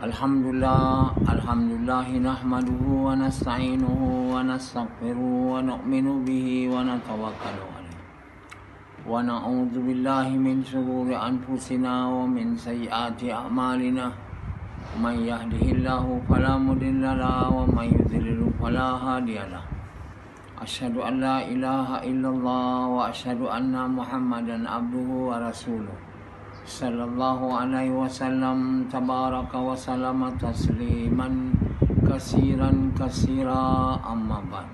Alhamdulillah nahmaduhu wa nasta'inuhu wa nastaghfiruhu wa nu'minu bihi wa natawakkalu alaihi wa na'udzu billahi min shururi anfusina wa min sayyiati a'malina may yahdihillahu fala mudilla lahu wa may yudlil fala hadiya lahu. Asyhadu an la ilaha illallah wa asyhadu anna Muhammadan abduhu wa rasuluh. Sallallahu alaihi wasallam tabaraka wa salama tasliman kasiran kasira amma ba'd.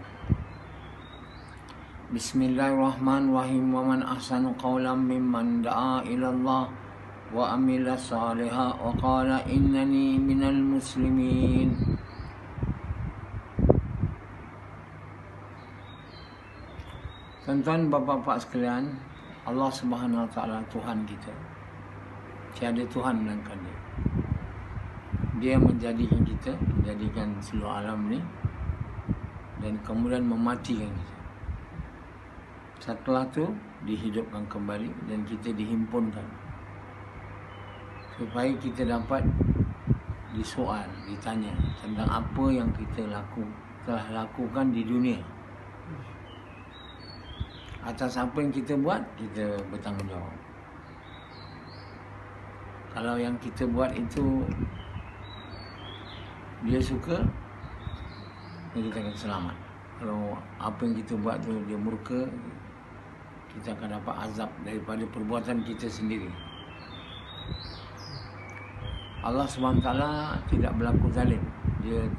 Bismillahirrahmanirrahim. Wa man ahsanu qawlan mimman da'a ila Allah wa amila salihan wa qala innani minal muslimin. Tuan-tuan, bapa-bapa sekalian, Allah Subhanahu wa taala Tuhan kita. Tiada Tuhan melainkan Dia. Dia menjadikan kita, menjadikan seluruh alam ni, dan kemudian mematikan kita. Setelah tu dihidupkan kembali dan kita dihimpunkan supaya kita dapat disoal, ditanya tentang apa yang kita telah lakukan di dunia. Atas apa yang kita buat, kita bertanggungjawab. Kalau yang kita buat itu Dia suka, kita akan selamat. Kalau apa yang kita buat tu Dia murka, kita akan dapat azab daripada perbuatan kita sendiri. Allah SWT tidak berlaku zalim. Dia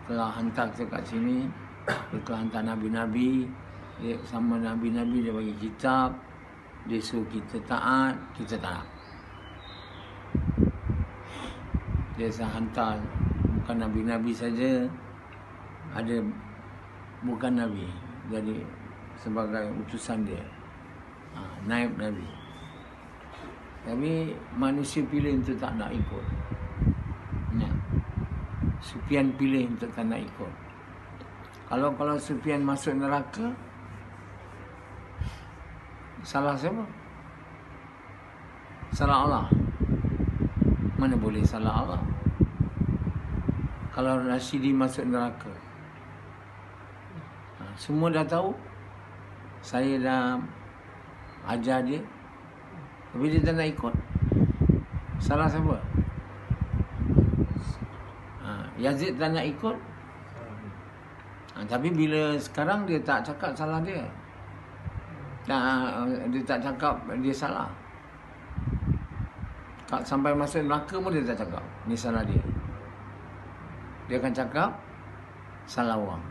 telah hantar kita kat sini, Dia telah hantar Nabi-Nabi. Dia sama Nabi-Nabi, Dia bagi kitab, Dia suruh kita taat, kita taat. Dia hantar bukan Nabi-Nabi saja, ada bukan Nabi, jadi sebagai utusan Dia, naib Nabi. Tapi manusia pilih untuk tak nak ikut. Sufyan pilih untuk tak nak ikut. Kalau Sufyan masuk neraka, salah siapa? Salah Allah. Mana boleh salah Allah? Kalau Rashidi masuk neraka, semua dah tahu, saya dah ajar dia, tapi dia tak nak ikut. Salah siapa? Yazid tak nak ikut. Tapi bila sekarang dia tak cakap salah dia, dia tak cakap dia salah. Sampai masuk neraka pun dia tak cakap ni salah dia. Dia akan cakap salah orang.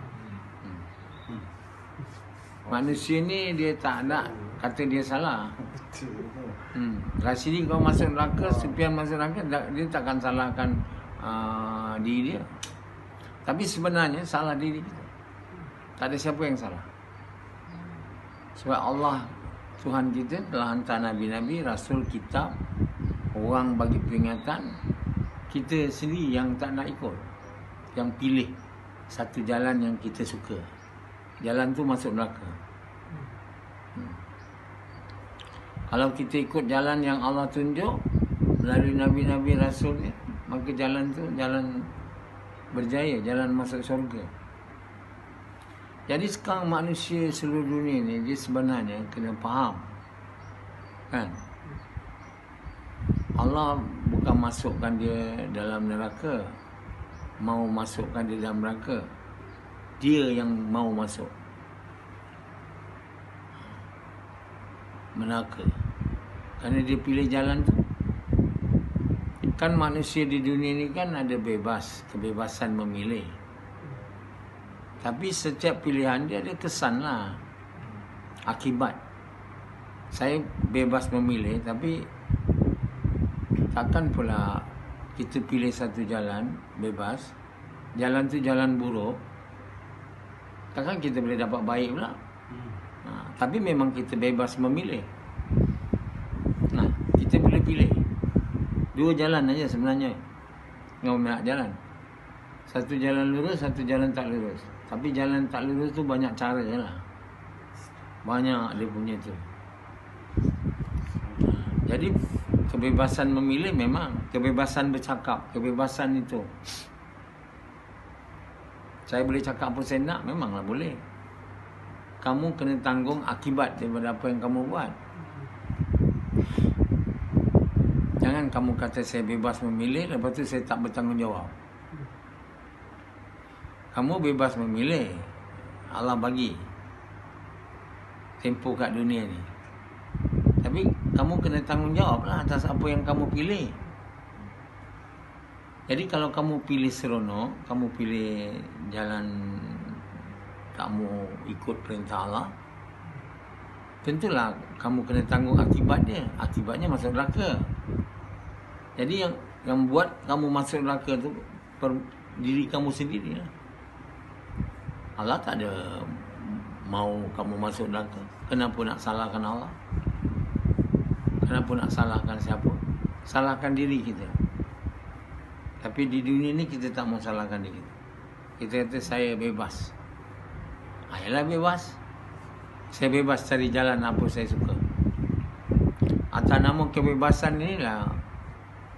Manusia ni dia tak nak kata dia salah. Rashidi kalau masuk neraka, Sufyan masuk neraka, dia takkan salahkan diri dia. Tapi sebenarnya salah diri kita. Tak ada siapa yang salah. Sebab Allah Tuhan kita telah hantar Nabi-Nabi, Rasul, kitab, orang bagi peringatan. Kita sendiri yang tak nak ikut, yang pilih satu jalan yang kita suka. Jalan tu masuk neraka. Kalau kita ikut jalan yang Allah tunjuk melalui Nabi-Nabi, Rasulnya, maka jalan tu jalan berjaya, jalan masuk syurga. Jadi sekarang manusia seluruh dunia ni, dia sebenarnya kena faham, kan? Allah bukan masukkan dia dalam neraka, mau masukkan dia dalam neraka. Dia yang mau masuk neraka, kerana dia pilih jalan tu. Kan manusia di dunia ni kan ada kebebasan memilih. Tapi setiap pilihan dia ada kesan lah, akibat. Saya bebas memilih, tapi takkan pula kita pilih satu jalan bebas, jalan tu jalan buruk, takkan kita boleh dapat baik pula. Tapi memang kita bebas memilih. Kita boleh pilih dua jalan aja sebenarnya. Nak jalan, satu jalan lurus, satu jalan tak lurus. Tapi jalan tak lurus tu banyak cara je lah, banyak dia punya tu. Jadi Kebebasan memilih memang, kebebasan bercakap, kebebasan itu. Saya boleh cakap apa saya nak, memanglah boleh. Kamu kena tanggung akibat daripada apa yang kamu buat. Jangan kamu kata saya bebas memilih, lepas tu saya tak bertanggungjawab. Kamu bebas memilih, Allah bagi tempoh kat dunia ni. Tapi kamu kena tanggungjawab lah atas apa yang kamu pilih. Jadi kalau kamu pilih seronok, kamu pilih jalan, kamu ikut perintah Allah, tentulah kamu kena tanggung akibat dia. Akibatnya masuk neraka. Jadi yang buat kamu masuk neraka tu diri kamu sendiri lah. Allah tak ada mau kamu masuk neraka. Kenapa nak salahkan Allah? Kenapa nak salahkan siapa? Salahkan diri kita. Tapi di dunia ni kita tak mau salahkan diri kita. Kita kata saya bebas. Ayalah bebas. Saya bebas cari jalan apa saya suka. Atas nama kebebasan inilah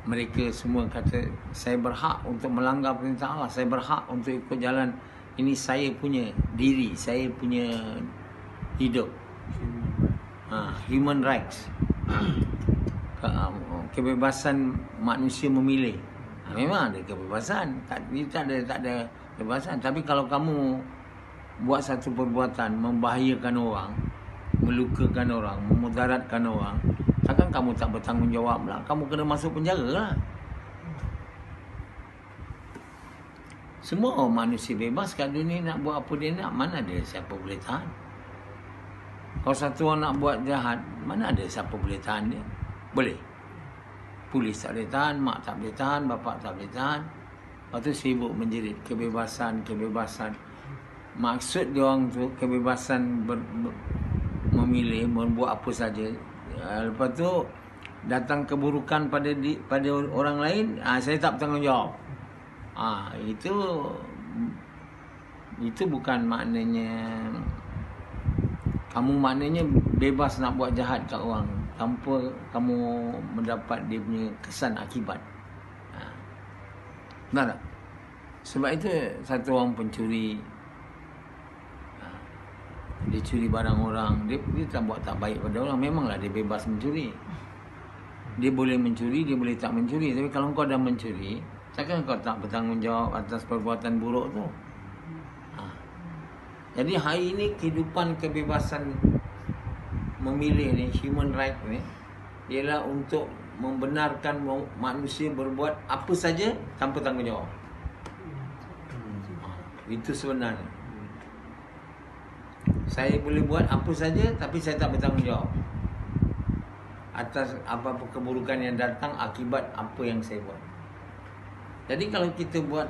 mereka semua kata saya berhak untuk melanggar perintah Allah. Saya berhak untuk ikut jalan. Ini saya punya diri, saya punya hidup. Human rights. Kebebasan manusia memilih. Memang ada kebebasan. Tak ada kebebasan. Tapi kalau kamu buat satu perbuatan membahayakan orang, melukakan orang, memudaratkan orang, takkan kamu tak bertanggungjawab lah. Kamu kena masuk penjara lah. Semua manusia bebas kat dunia nak buat apa dia nak. Mana ada siapa boleh tahan. Kalau satu orang nak buat jahat, mana ada siapa boleh tahan dia? Boleh. Polis tak boleh tahan, mak tak boleh tahan, bapak tak boleh tahan. Lepas tu sibuk menjerit kebebasan. Maksud dia orang tu kebebasan memilih, membuat apa saja. Lepas tu datang keburukan pada orang lain, saya tak bertanggungjawab. Itu bukan maknanya kamu maknanya bebas nak buat jahat kat orang tanpa kamu mendapat dia punya kesan akibat. Benar tak? Sebab itu satu orang pencuri, dia curi barang orang, dia tak buat tak baik pada orang. Memanglah dia bebas mencuri. Dia boleh mencuri, dia boleh tak mencuri. Tapi kalau kau dah mencuri, takkan kau tak bertanggungjawab atas perbuatan buruk tu. Jadi hari ini kehidupan kebebasan memilih ni, human right ni, ialah untuk membenarkan manusia berbuat apa saja tanpa tanggungjawab. Itu sebenarnya. Saya boleh buat apa saja tapi saya tak bertanggungjawab atas apa-apa keburukan yang datang akibat apa yang saya buat. Jadi kalau kita buat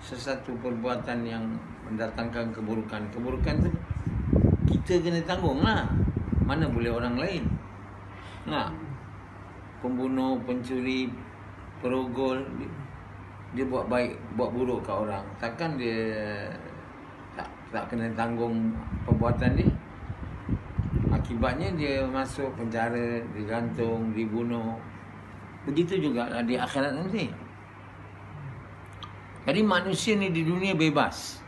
sesuatu perbuatan yang mendatangkan keburukan tu kita kena tanggung lah. Mana boleh orang lain. Pembunuh, pencuri, perogol, dia buat baik, buat buruk kat orang. Takkan dia tak kena tanggung perbuatan dia. Akibatnya dia masuk penjara, digantung, dibunuh. Begitu juga di akhirat nanti. Jadi manusia ni di dunia bebas.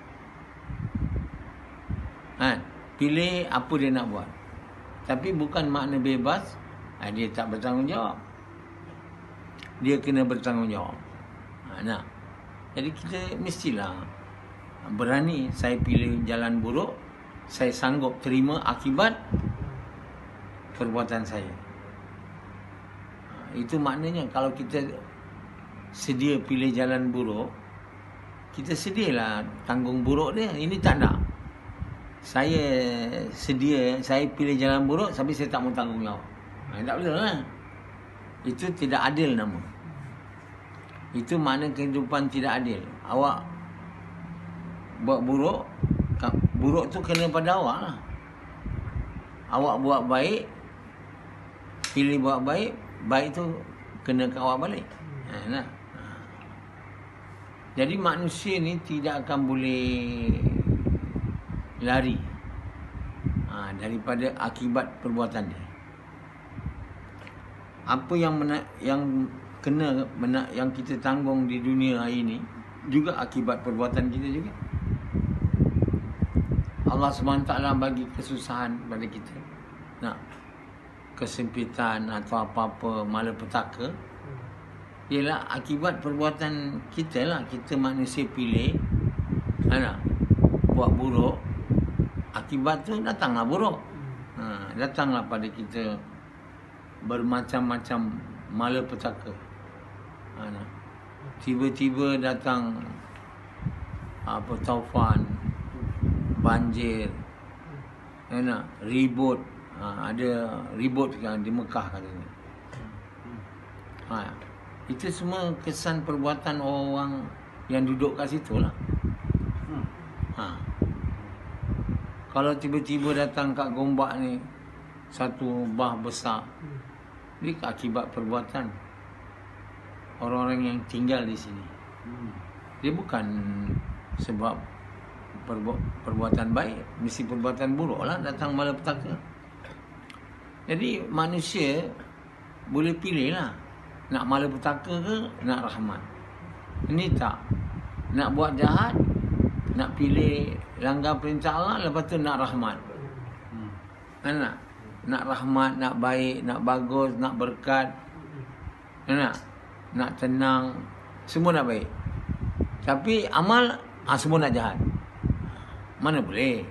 Pilih apa dia nak buat. Tapi bukan makna bebas dia tak bertanggungjawab. Dia kena bertanggungjawab. Jadi kita mestilah berani. Saya pilih jalan buruk, saya sanggup terima akibat perbuatan saya. Itu maknanya kalau kita sedia pilih jalan buruk, kita sedialah tanggung buruk dia. Ini tak nak. Saya sedia, saya pilih jalan buruk tapi saya tak mau tanggungjawab. Tak boleh lah. Itu tidak adil nama. Itu makna kehidupan tidak adil. Awak buat buruk, buruk tu kena pada awak lah. Awak buat baik, pilih buat baik, baik tu kena ke awak balik. Jadi manusia ni tidak akan boleh lari daripada akibat perbuatan dia. apa yang yang kita tanggung di dunia hari ini juga akibat perbuatan kita juga. Allah SWT bagi kesusahan pada kita. Nak kesempitan atau apa-apa malapetaka, ialah akibat perbuatan kita lah. Kita manusia pilih buat buruk, akibat tu datanglah buruk. Datanglah pada kita bermacam-macam malapetaka. Tiba-tiba datang taufan, banjir, ribut. Ada ribut sekarang di Mekah katanya. Itu semua kesan perbuatan orang yang duduk kat situ lah. Kalau tiba-tiba datang kat Gombak ni satu bah besar, ini akibat perbuatan orang-orang yang tinggal di sini. Dia bukan sebab perbuatan baik, mesti perbuatan buruk lah datang malapetaka. Jadi manusia boleh pilih lah, nak malapetaka ke nak rahmat. Ini tak, nak buat jahat, nak pilih langgar perintah Allah, lepas tu nak rahmat. Nak rahmat, nak baik, nak bagus, nak berkat, nak tenang, semua nak baik. Tapi amal semua nak jahat. Mana boleh.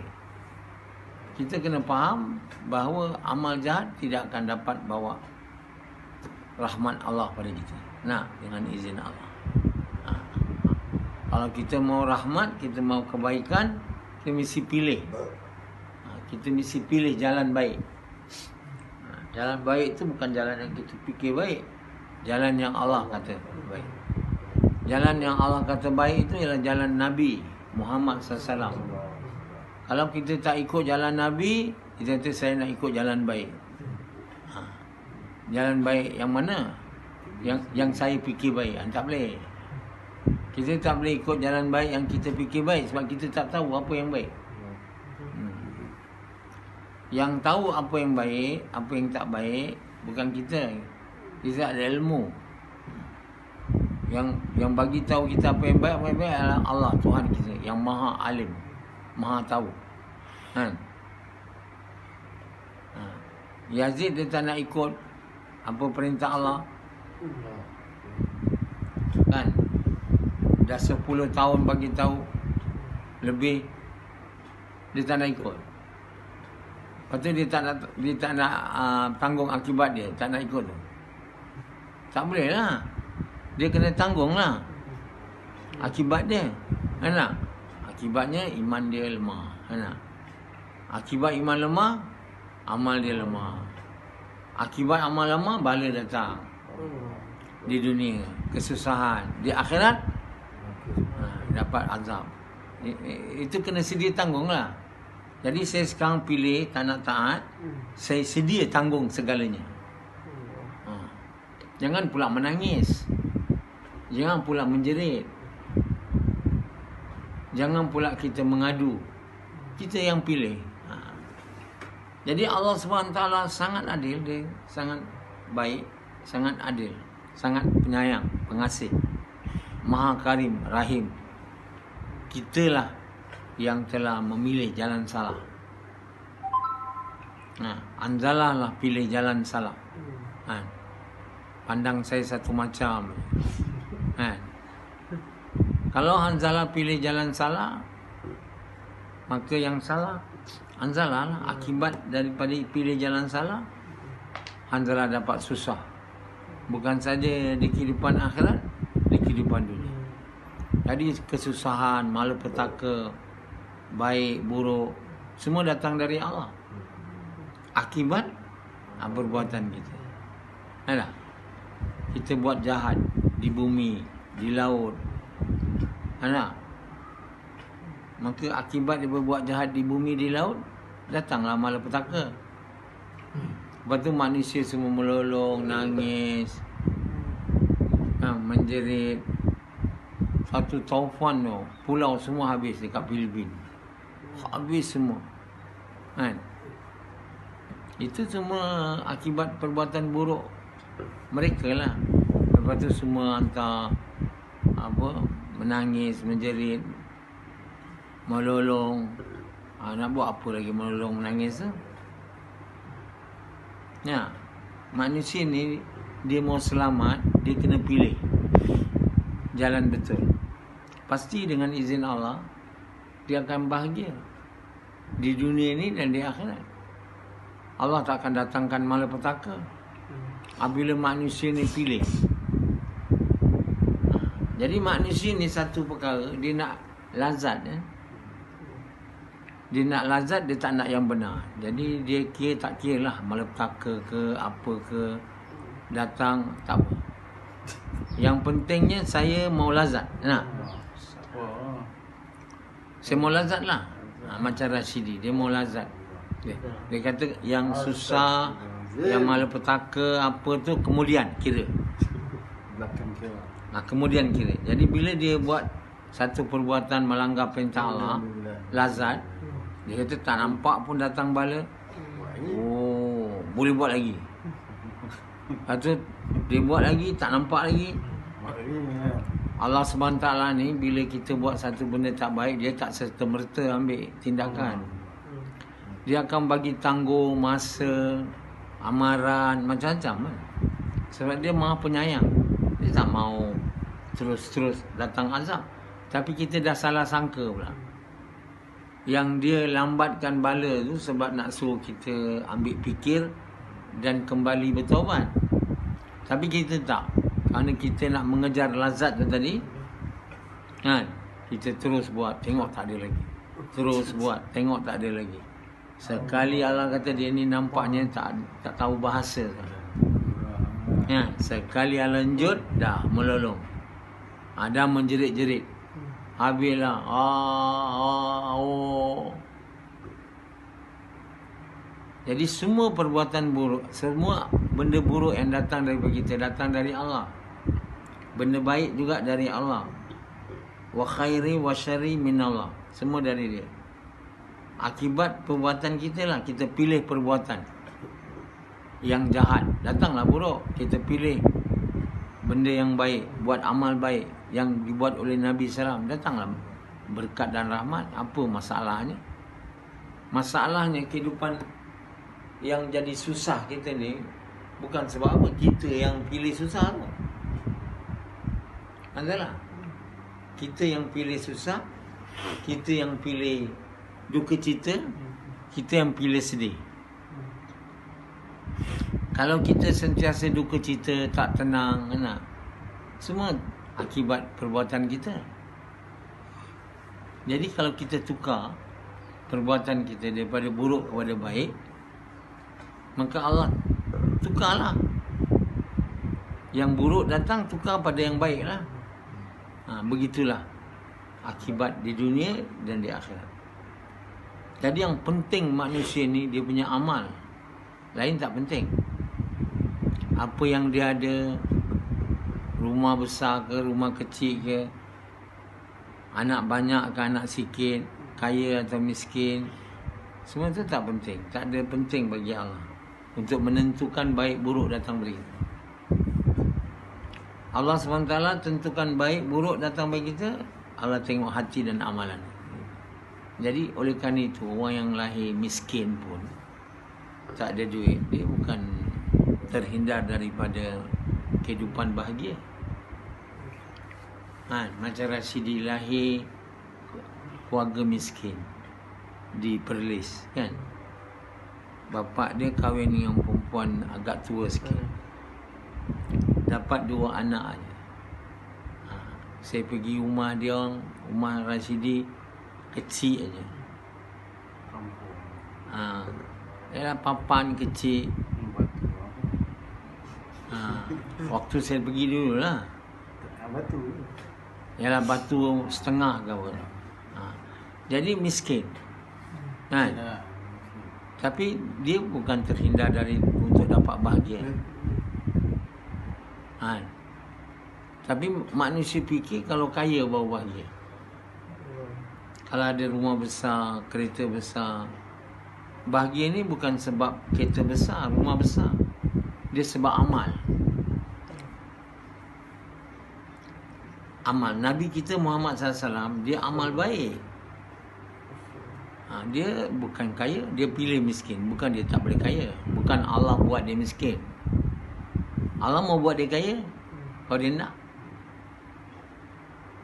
Kita kena faham bahawa amal jahat tidak akan dapat bawa rahmat Allah pada kita. Dengan izin Allah. Kalau kita mau rahmat, kita mau kebaikan, kita mesti pilih. Kita mesti pilih jalan baik. Jalan baik itu bukan jalan yang kita fikir baik. Jalan yang Allah kata baik. Jalan yang Allah kata baik itu ialah jalan Nabi Muhammad SAW. Kalau kita tak ikut jalan Nabi, kita kata saya nak ikut jalan baik. Jalan baik yang mana? Yang saya fikir baik. Tak boleh. Kita tak boleh ikut jalan baik yang kita fikir baik sebab kita tak tahu apa yang baik. Yang tahu apa yang baik, apa yang tak baik bukan kita. Kita ada ilmu. Yang bagi tahu kita apa yang baik, apa yang baik adalah Allah, Tuhan kita yang Maha Alim, Maha tahu. Yazid dia tak nak ikut apa perintah Allah. Dah 10 tahun bagi tahu lebih, dia tak nak ikut. Lepas tu dia tak nak tanggung akibat dia, tak nak ikut tu. Tak boleh lah. Dia kena tanggung lah akibat dia. Akibatnya iman dia lemah. Akibat iman lemah, amal dia lemah. Akibat amal lemah, bala datang di dunia, kesusahan. Di akhirat dapat azab. Itu kena sedia tanggung lah. Jadi saya sekarang pilih tak nak taat, saya sedia tanggung segalanya. Jangan pula menangis, jangan pula menjerit, jangan pula kita mengadu. Kita yang pilih. Jadi Allah SWT sangat adil, dia sangat baik, sangat adil, sangat penyayang, pengasih, Maha Karim, Rahim. Kitalah yang telah memilih jalan salah. Anzalah lah pilih jalan salah. Pandang saya satu macam. Kalau Hanzalah pilih jalan salah, maka yang salah Hanzalah lah. Akibat daripada pilih jalan salah, Hanzalah dapat susah. Bukan saja di kehidupan akhirat, di kehidupan dunia. Jadi kesusahan, malapetaka, baik, buruk, semua datang dari Allah. Akibat perbuatan kita. Kita buat jahat di bumi, di laut. Maka akibat dia berbuat jahat di bumi, di laut, datanglah malapetaka. Lepas tu manusia semua melolong, nangis, menjerit. Satu taufan tu, pulau semua habis dekat Filipina. Habis semua. Itu semua akibat perbuatan buruk Mereka lah. Lepas tu semua hantar menangis, menjerit, melolong. Nak buat apa lagi melolong, menangis tu? Ya, manusia ni dia mau selamat, dia kena pilih jalan betul. Pasti dengan izin Allah dia akan bahagia di dunia ni dan di akhirat. Allah tak akan datangkan malapetaka apabila manusia ni pilih. Jadi manusia ni satu perkara, dia nak lazat. Dia nak lazat, dia tak nak yang benar. Jadi dia tak kira lah malapetaka ke apa ke datang, tak apa. Yang pentingnya saya mau lazat. Saya mau lazat lah. Macam Rashidi, dia mau lazat. Dia kata yang susah, yang malapetaka apa tu kemudian kira. Belakang kira. Kemudian kira. Jadi bila dia buat satu perbuatan melanggar perintah Allah, lazat, dia kata tak nampak pun datang bala. Oh, boleh buat lagi. Lepas tu dia buat lagi, tak nampak lagi. Allah SWT ni bila kita buat satu benda tak baik, dia tak serta-merta ambil tindakan. Dia akan bagi tangguh masa, amaran, macam-macam kan. Sebab dia Maha Penyayang. Dia tak mau terus-terus datang azab. Tapi kita dah salah sangka pula. Yang dia lambatkan bala tu sebab nak suruh kita ambil fikir dan kembali bertaubat. Tapi kita tak. Kerana kita nak mengejar lazat tu tadi, kan? Kita terus buat, tengok tak ada lagi. Terus buat, tengok tak ada lagi. Sekali Allah kata dia ni nampaknya tak tahu bahasa. Ya, sekali Allah lanjut, dah melolong. Dah menjerit-jerit. Habislah. Jadi semua perbuatan buruk, semua benda buruk yang datang daripada kita, datang dari Allah. Benda baik juga dari Allah. Wa khairi wa syarri minallah. Semua dari dia. Akibat perbuatan kita lah, kita pilih perbuatan yang jahat, datanglah buruk. Kita pilih benda yang baik, buat amal baik yang dibuat oleh Nabi SAW, datanglah berkat dan rahmat. Apa masalahnya? Masalahnya kehidupan yang jadi susah kita ni bukan sebab apa, kita yang pilih susah tu. Adalah kita yang pilih susah, kita yang pilih duka cita, kita yang pilih sedih. Kalau kita sentiasa duka cita, tak tenang, semua akibat perbuatan kita. Jadi kalau kita tukar perbuatan kita daripada buruk kepada baik, maka Allah tukarlah. Yang buruk datang, tukar pada yang baik lah. Begitulah akibat di dunia dan di akhirat. Jadi yang penting manusia ni dia punya amal. Lain tak penting. Apa yang dia ada, rumah besar ke, rumah kecil ke, anak banyak ke, anak sikit, kaya atau miskin, semua itu tak penting. Tak ada penting bagi Allah untuk menentukan baik buruk datang bagi kita. Allah SWT tentukan baik buruk datang bagi kita. Allah tengok hati dan amalan. Jadi oleh kerana itu, orang yang lahir miskin pun, tak ada duit, dia bukan terhindar daripada kehidupan bahagia. Macam Rashidi lahir keluarga miskin di Perlis, kan? Bapa dia kahwin dengan perempuan agak tua sikit, dapat 2 anak aja. Saya pergi rumah dia, rumah Rashidi kecil aja. Ialah papan kecil. Waktu saya pergi dulu lah, Batu. ialah batu setengah ke apa. Jadi miskin, kan? Tapi dia bukan terhindar dari untuk dapat bahagia. Tapi manusia fikir kalau kaya baru bahagia. Kalau ada rumah besar, kereta besar. Bahagia ni bukan sebab kereta besar, rumah besar. Dia sebab amal. amal. Nabi kita Muhammad SAW, dia amal baik. Dia bukan kaya, dia pilih miskin. Bukan dia tak boleh kaya. Bukan Allah buat dia miskin. Allah mau buat dia kaya kalau dia nak.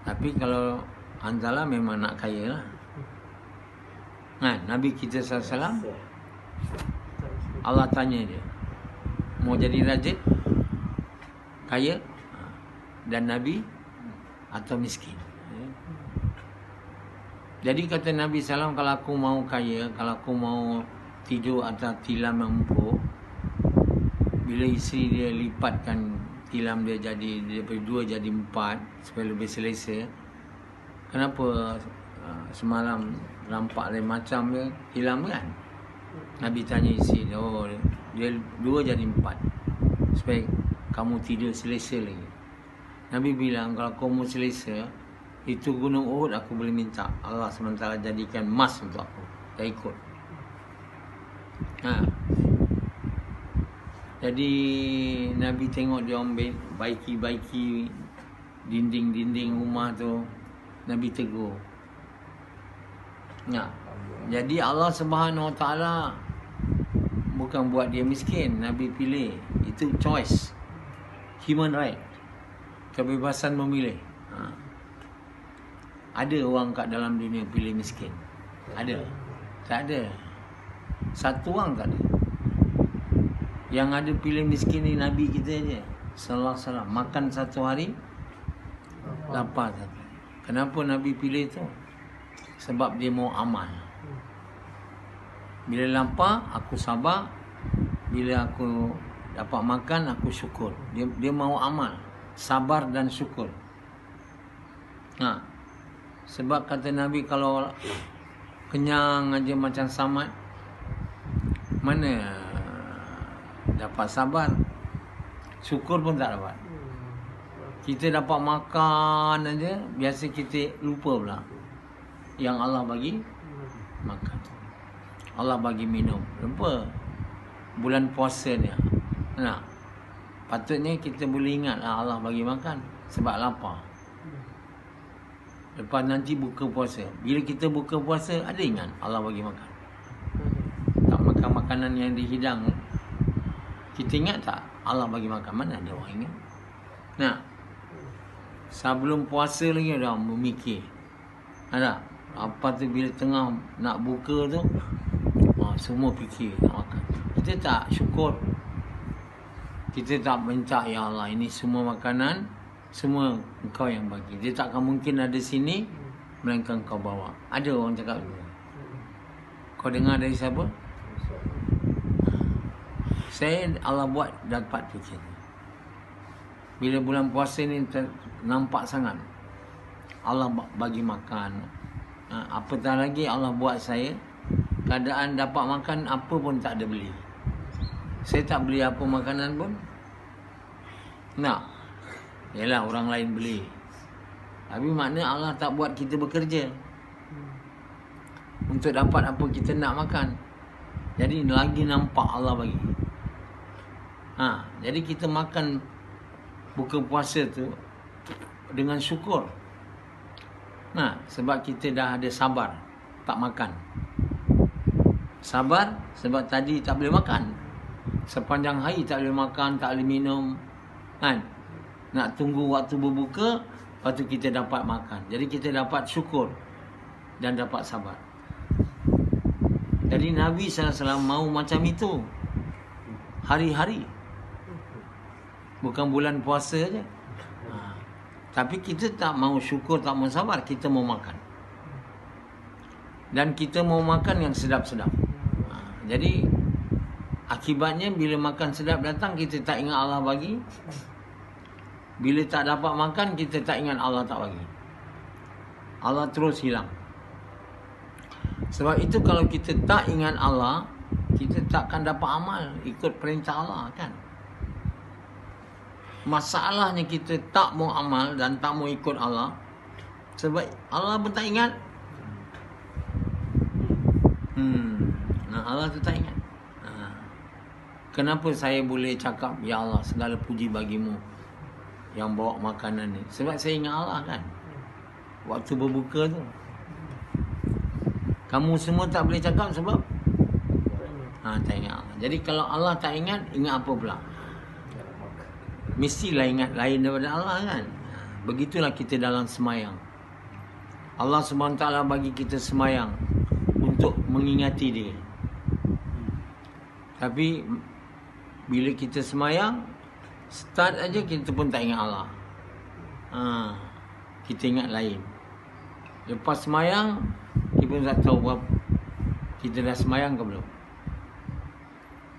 Tapi kalau Hanzalah memang nak kaya lah. Nabi kita SAW, Allah tanya dia, mau jadi raja, kaya, dan Nabi, atau miskin. Jadi kata Nabi SAW, kalau aku mau kaya, kalau aku mau tidur atas tilam yang empuk, bila isteri dia lipatkan tilam dia jadi daripada 2 jadi 4 supaya lebih selesa. Kenapa semalam nampak lain macam dia tilam kan? Nabi tanya isteri dia, dia 2 jadi 4 supaya kamu tidur selesa lagi. Nabi bilang, kalau kamu selesa, itu gunung Uhud aku boleh minta Allah sementara jadikan emas untuk aku. Tak ikut. Jadi Nabi tengok dia ambil baiki-baiki dinding-dinding rumah tu, Nabi tegur. Jadi Allah Subhanahu Wa Taala bukan buat dia miskin, Nabi pilih. Itu choice, human right, kebebasan memilih. Ada orang kat dalam dunia pilih miskin? Ada? Tak ada. Satu orang tak ada. Yang ada pilih miskin ni Nabi kita je, sallallahu alaihi wasallam. Makan satu hari, lapar satu hari. Kenapa Nabi pilih tu? Sebab dia mau amal. Bila lapar, aku sabar. Bila aku dapat makan, aku syukur. Dia mau amal, sabar dan syukur. Sebab kata Nabi, kalau kenyang aja macam Samad, mana dapat sabar? Syukur pun tak dapat. Kita dapat makan aja, biasa kita lupa pula yang Allah bagi makan, Allah bagi minum. Lupa bulan puasa ni. Patutnya kita boleh ingat Allah bagi makan sebab lapar. Lepas nanti buka puasa, bila kita buka puasa, ada ingat Allah bagi makan? Tak makan makanan yang dihidang, kita ingat tak Allah bagi makan? Mana ada orang ingat? Sebelum puasa lagi dah memikir. Ada apa tu, bila tengah nak buka tu, semua fikir nak makan. Kita tak syukur. Kita tak minta, ya Allah, ini semua makanan semua Engkau yang bagi. Dia takkan mungkin ada sini melainkan Engkau bawa. Ada orang cakap dulu. Kau dengar dari siapa? Saya Allah buat dapat fikir. Bila bulan puasa ni nampak sangat Allah bagi makan. Apatah lagi Allah buat saya keadaan dapat makan apa pun tak ada beli. Saya tak beli apa makanan pun. Yalah, orang lain beli. Tapi makna Allah tak buat kita bekerja untuk dapat apa kita nak makan. Jadi lagi nampak Allah bagi. Jadi kita makan buka puasa tu dengan syukur. Sebab kita dah ada sabar tak makan. Sabar sebab tadi tak boleh makan. Sepanjang hari tak boleh makan, tak boleh minum. Nak tunggu waktu berbuka, lepas tu kita dapat makan. Jadi kita dapat syukur dan dapat sabar. Jadi Nabi SAW mau macam itu hari-hari. Bukan bulan puasa je. Tapi kita tak mau syukur, tak mau sabar. Kita mau makan. Dan kita mau makan yang sedap-sedap. Jadi akibatnya bila makan sedap datang, kita tak ingat Allah bagi. Bila tak dapat makan, kita tak ingat Allah tak bagi. Allah terus hilang. Sebab itu kalau kita tak ingat Allah, kita takkan dapat amal ikut perintah Allah kan. Masalahnya kita tak mau amal dan tak mau ikut Allah sebab Allah pun tak ingat. Allah tu tak ingat. Kenapa saya boleh cakap, ya Allah, segala puji bagimu? yang bawa makanan ni? Sebab saya ingat Allah kan. Waktu berbuka tu. Kamu semua tak boleh cakap sebab tak ingat Allah. Jadi kalau Allah tak ingat, ingat apa pula? Mestilah ingat lain daripada Allah kan. Begitulah kita dalam semayang. Allah SWT bagi kita semayang untuk mengingati dia. Tapi bila kita semayang, start aja kita pun tak ingat Allah. Kita ingat lain. Lepas semayang, kita pun tak tahu berapa kita dah semayang ke belum.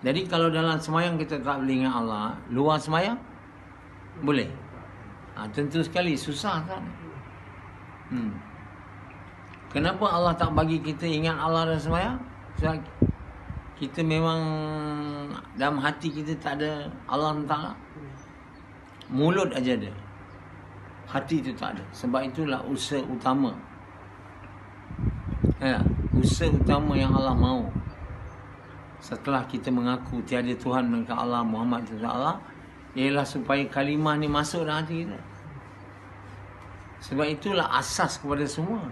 Jadi kalau dalam semayang kita tak boleh ingat Allah, luar semayang boleh? Tentu sekali susah kan. Kenapa Allah tak bagi kita ingat Allah dalam semayang? Sebab kita memang dalam hati kita tak ada Allah Ta'ala. Mulut aja ada, hati tu tak ada. Sebab itulah usaha utama, usaha utama yang Allah mahu setelah kita mengaku tiada Tuhan melainkan Allah, Muhammad Rasulullah, ialah supaya kalimah ni masuk dalam hati kita. Sebab itulah asas kepada semua.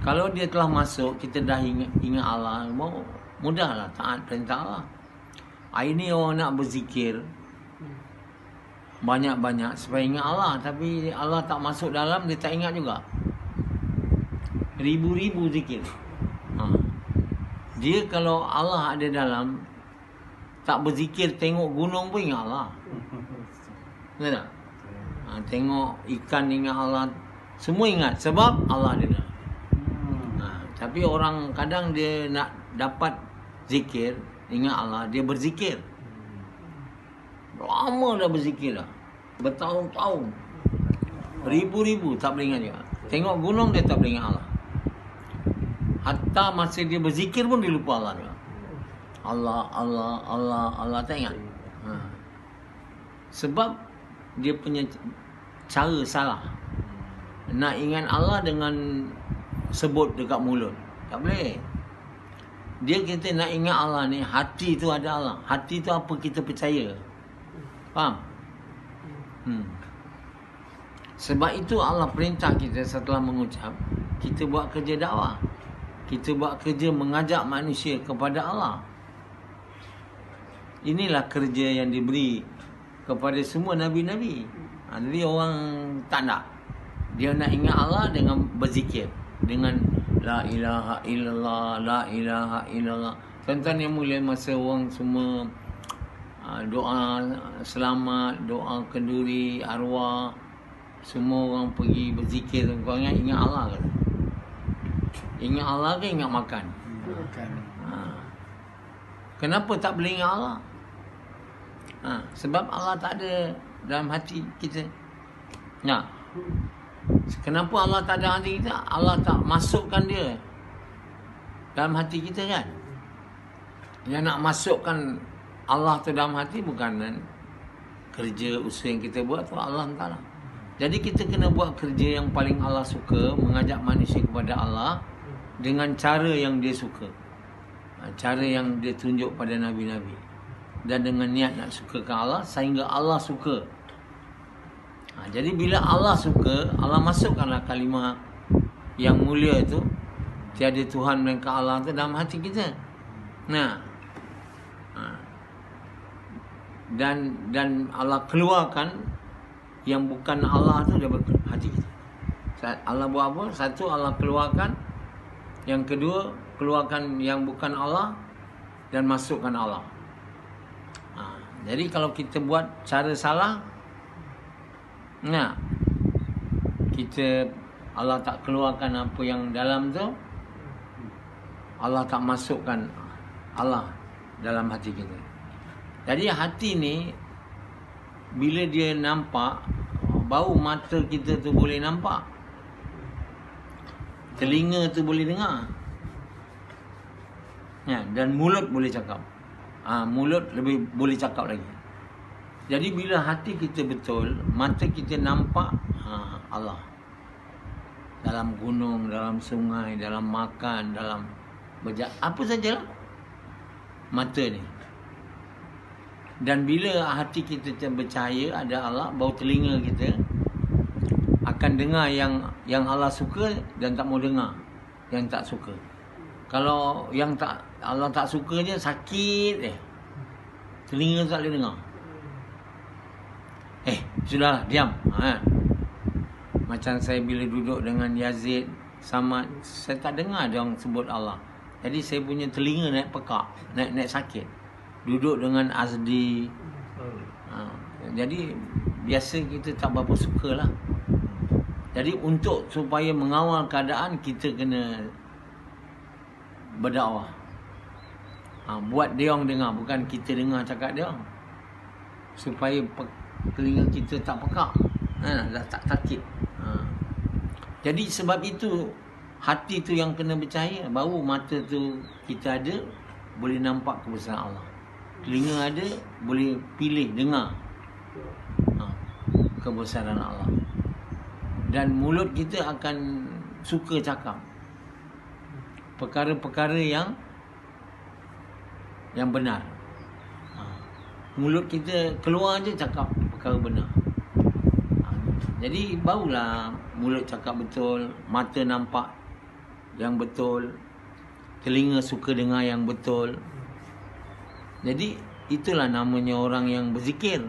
Kalau dia telah masuk, kita dah ingat Allah, mudahlah taat perintah Allah. Hari ni orang nak berzikir banyak-banyak supaya ingat Allah, tapi Allah tak masuk dalam, dia tak ingat juga. Ribu-ribu zikir. Dia kalau Allah ada dalam, tak berzikir, tengok gunung pun ingat Allah. Betul tak? Tengok ikan ingat Allah. Semua ingat sebab Allah ada dalam. Tapi orang kadang dia nak dapat zikir, ingat Allah, dia berzikir. Lama dah berzikir dah. Bertahun-tahun. Ribu-ribu tak boleh ingat dia. Tengok gunung dia tak boleh ingat Allah. Hatta masa dia berzikir pun dia lupa Allah juga. Allah tak ingat. Sebab dia punya cara salah. Nak ingat Allah dengan sebut dekat mulut, tak boleh. Dia kita nak ingat Allah ni, hati tu ada Allah. Hati tu apa kita percaya. Faham? Sebab itu Allah perintah kita setelah mengucap, kita buat kerja dakwah. Kita buat kerja mengajak manusia kepada Allah. Inilah kerja yang diberi kepada semua Nabi-Nabi. Jadi orang tak nak. Dia nak ingat Allah dengan berzikir, dengan la ilaha illallah, la ilaha illallah. Tuan-tuan yang mulia, masa orang semua doa selamat, doa kenduri arwah, semua orang pergi berzikir, kau ingat Allah ke? Ingat Allah ke ingat makan? Kenapa tak boleh ingat Allah? Sebab Allah tak ada dalam hati kita. Kenapa Allah tak ada hati kita? Allah tak masukkan dia dalam hati kita kan. Yang nak masukkan Allah tu dalam hati bukan kerja usaha yang kita buat tu, Allah Ta'ala. Jadi kita kena buat kerja yang paling Allah suka, mengajak manusia kepada Allah dengan cara yang dia suka, cara yang dia tunjuk pada Nabi-Nabi, dan dengan niat nak sukakan Allah sehingga Allah suka. Jadi bila Allah suka, Allah masukkanlah kalimah yang mulia itu, tiada Tuhan melainkan Allah itu, dalam hati kita. Dan Allah keluarkan yang bukan Allah tu dari hati kita. Allah buat apa? Satu, Allah keluarkan. Yang kedua, keluarkan yang bukan Allah dan masukkan Allah. Jadi kalau kita buat cara salah, kita Allah tak keluarkan apa yang dalam tu, Allah tak masukkan Allah dalam hati kita. Jadi hati ni bila dia nampak, baru mata kita tu boleh nampak, telinga tu boleh dengar, dan mulut boleh cakap. Mulut lebih boleh cakap lagi. Jadi bila hati kita betul, mata kita nampak Allah dalam gunung, dalam sungai, dalam makan, dalam apa sajalah mata ni. Dan bila hati kita percaya ada Allah, bau telinga kita akan dengar yang Allah suka dan tak mau dengar yang tak suka. Kalau yang tak Allah tak suka je sakit telinga tak boleh dengar. Sudahlah, diam. Macam saya bila duduk dengan Yazid, Samad, saya tak dengar dia orang sebut Allah. Jadi saya punya telinga naik pekak, naik sakit. Duduk dengan Azdi. Jadi biasa kita tak berapa suka lah. Jadi untuk supaya mengawal keadaan, kita kena berdakwah. Buat dia orang dengar, bukan kita dengar cakap dia orang. Supaya telinga kita tak pekak, dah tak sakit. Jadi sebab itu hati tu yang kena percaya, baru mata tu kita ada, boleh nampak kebesaran Allah. Telinga ada, boleh pilih dengar kebesaran Allah. Dan mulut kita akan suka cakap perkara-perkara yang benar. Mulut kita keluar je cakap perkara benar. Jadi barulah mulut cakap betul, mata nampak yang betul, telinga suka dengar yang betul. Jadi itulah namanya orang yang berzikir.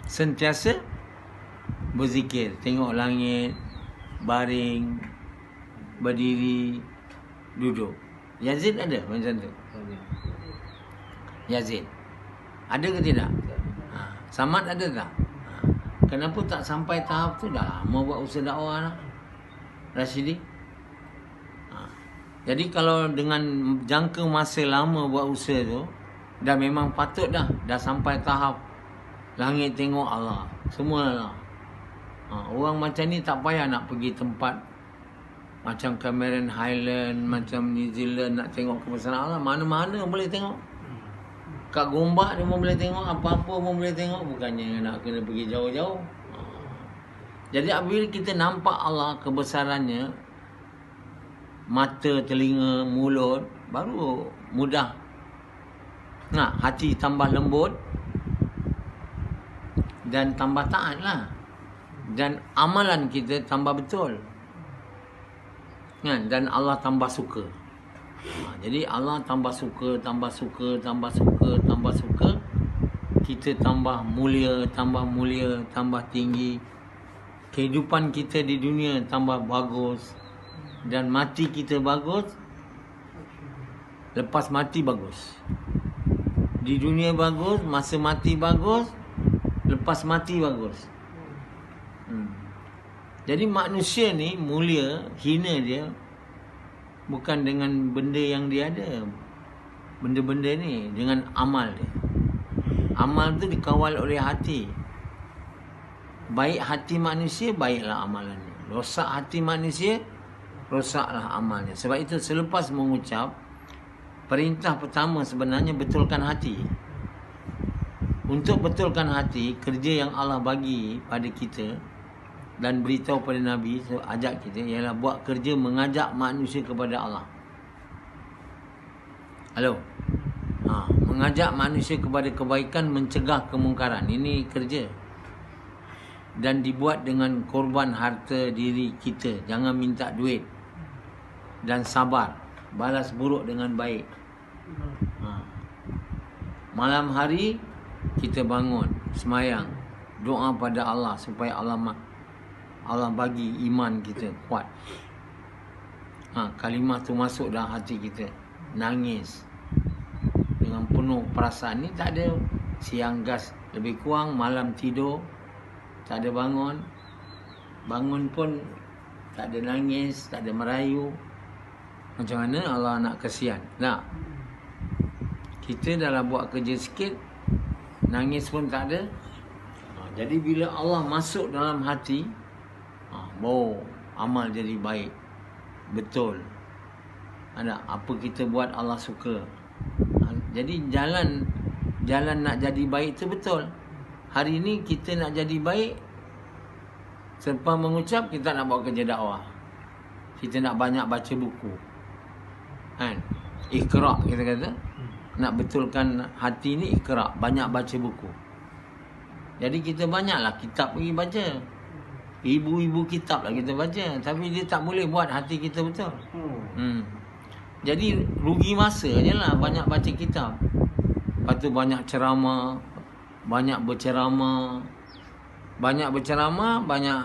Sentiasa berzikir, tengok langit, baring, berdiri, duduk. Yazid ada macam tu? Yazid ada ke tidak? Samad ada tak? Kenapa tak sampai tahap tu? Dah lama buat usaha dakwah lah Rashidi. Jadi kalau dengan jangka masa lama buat usaha tu, dah memang patut dah sampai tahap langit tengok Allah, semua lah. Orang macam ni tak payah nak pergi tempat macam Cameron Highland, macam New Zealand nak tengok kebesaran Allah. Mana-mana boleh tengok. Kat Gombak dia pun boleh tengok, apa-apa pun boleh tengok. Bukannya nak kena pergi jauh-jauh. Jadi apabila kita nampak Allah kebesarannya, mata, telinga, mulut, baru mudah. Hati tambah lembut dan tambah taat lah. Dan amalan kita tambah betul. Dan Allah tambah suka. Jadi Allah tambah suka, tambah suka, tambah suka, tambah suka. Kita tambah mulia, tambah tinggi. Kehidupan kita di dunia tambah bagus. Dan mati kita bagus. Lepas mati bagus. Di dunia bagus, masa mati bagus, lepas mati bagus. Jadi manusia ni mulia, hina dia bukan dengan benda yang dia ada. Benda-benda ni dengan amal dia. Amal tu dikawal oleh hati. Baik hati manusia, baiklah amalannya. Rosak hati manusia, rosaklah amalnya. Sebab itu selepas mengucap, perintah pertama sebenarnya betulkan hati. Untuk betulkan hati, kerja yang Allah bagi pada kita dan beritahu pada Nabi, ajak kita, ialah buat kerja mengajak manusia kepada Allah. Halo? Mengajak manusia kepada kebaikan, mencegah kemungkaran. Ini kerja. Dan dibuat dengan korban harta diri kita. Jangan minta duit. Dan sabar. Balas buruk dengan baik. Malam hari kita bangun, semayang, doa pada Allah supaya Allah bagi iman kita kuat. Kalimah tu masuk dalam hati kita. Nangis dengan penuh perasaan. Ni tak ada siang gas lebih kurang, malam tidur tak ada bangun. Bangun pun tak ada nangis, tak ada merayu. Macam mana Allah nak kesian? Kita dalam buat kerja sikit, nangis pun tak ada. Jadi bila Allah masuk dalam hati, amal jadi baik. Betul. Apa kita buat Allah suka. Jadi jalan nak jadi baik tu betul. Hari ni kita nak jadi baik, selepas mengucap kita nak buat kerja dakwah. Kita nak banyak baca buku. Iqra' kita kata. nak betulkan hati ni ikra, banyak baca buku. Jadi kita banyaklah kitab pergi baca. Ibu-ibu kitab lah kita baca. Tapi dia tak boleh buat hati kita betul. Jadi rugi masa je lah banyak baca kitab. Lepas tu banyak ceramah, banyak berceramah. Banyak berceramah, banyak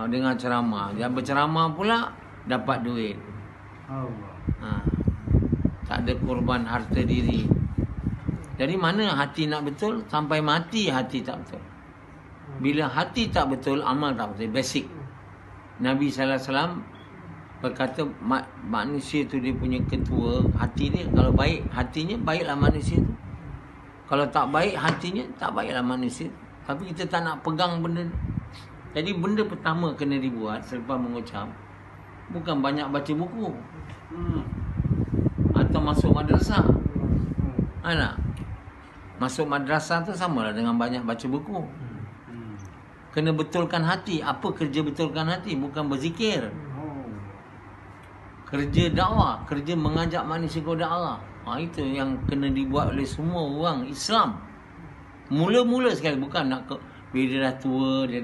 dengar ceramah. Dia berceramah pula dapat duit. Tak ada korban harta diri. Jadi mana hati nak betul? Sampai mati hati tak betul. Bila hati tak betul, amal tak betul. Basic. Nabi SAW berkata manusia tu dia punya ketua. Hati dia kalau baik hatinya, baiklah manusia tu. Kalau tak baik hatinya, tak baiklah manusia. Tapi kita tak nak pegang benda ni. Jadi benda pertama kena dibuat selepas mengucap, bukan banyak baca buku atau masuk madrasah. Anak masuk madrasah tu samalah dengan banyak baca buku. Kena betulkan hati. Apa kerja betulkan hati? Bukan berzikir. Kerja dakwah, kerja mengajak manusia kepada Allah. Itu yang kena dibuat oleh semua orang Islam. Mula-mula sekali, bukan nak bila dia dah tua, dia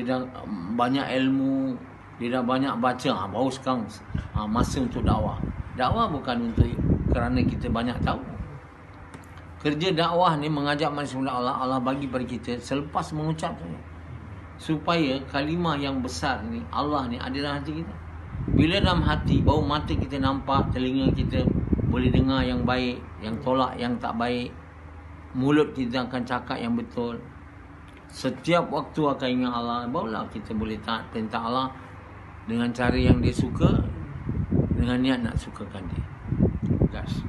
dah banyak ilmu, dia dah banyak baca, baru sekarang masa untuk dakwah. Dakwah bukan untuk kerana kita banyak tahu. Kerja dakwah ni mengajak manusia kepada Allah. Allah bagi pada kita selepas mengucap saja, supaya kalimah yang besar ni, Allah ni ada dalam hati kita. Bila dalam hati, baru mata kita nampak, telinga kita boleh dengar yang baik, yang tolak yang tak baik, mulut kita akan cakap yang betul. Setiap waktu akan ingat Allah, barulah kita boleh taat perintah Allah dengan cara yang dia suka, dengan niat nak sukakan dia. Gas.